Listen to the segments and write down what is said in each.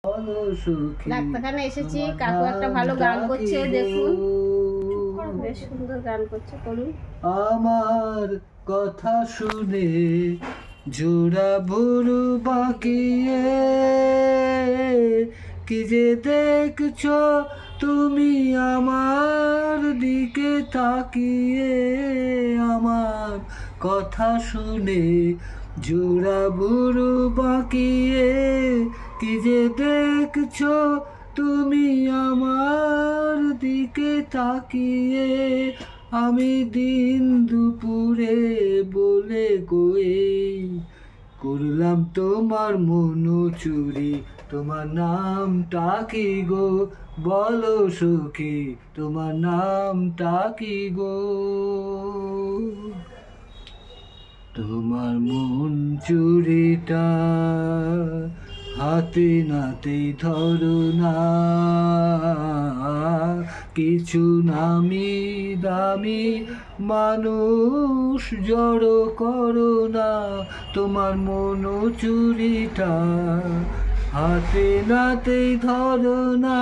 ডাক্তারখানা এসেছি, কাকু একটা ভালো গান করছে, দেখুন বেশ সুন্দর গান করছে, করুন। আমার কথা শুনে জোড়া ভুরু বাঁকিয়ে কি যে দেখছো তুমি আমার দিকে তাকিয়ে, আমার কথা শুনে জোড়া ভুরু বাঁকিয়ে কি যে দেখছো তুমি আমার দিকে তাকিয়ে। আমি দিন দুপুরে বলে কয়ে করলাম তোমার মন চুরি, তোমার নামটা কি গো বলো সখী, তোমার নামটা কি গো। তোমার মন চুরিটা হাতে নাতে ধরো না, কিছু নামি দামি মানুষ জড়ো করো না। তোমার মন চুরিটা হাতে নাতে ধরো না,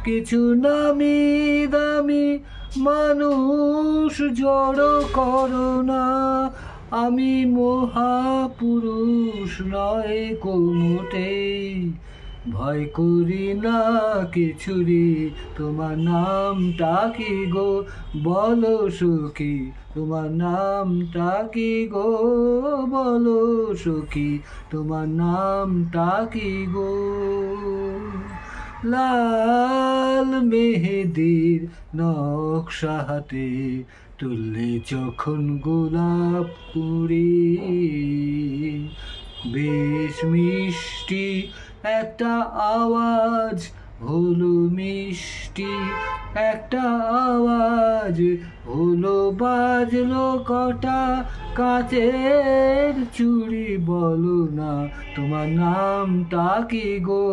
কিছু নামি দামি মানুষ জড়ো করো না। আমি মহাপুরুষ নয় কোমোটে, ভয় করি না কিছুরি, তোমার নামটা কি গো বলো সখী, তোমার নামটা কি গো বলো সখী, তোমার নামটা কি গো। লাল মেহেদির নকশা হাতে তুললে যখন গোলাপ কুড়ি, বেশ মিষ্টি একটা আওয়াজ হলো, মিষ্টি একটা আওয়াজ হলো, বাজলো কটা কাচের চুড়ি। বলো না তোমার নামটা কি গো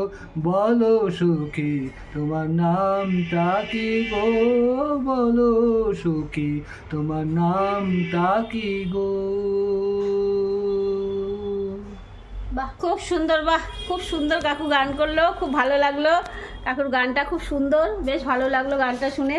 বলো সখী, তোমার নামটা কি গো বলো সখী, তোমার নামটা কি গো। বাহ, খুব সুন্দর, বাহ খুব সুন্দর কাকু গান করলো, খুব ভালো লাগলো। কাকুর গানটা খুব সুন্দর, বেশ ভালো লাগলো গানটা শুনে।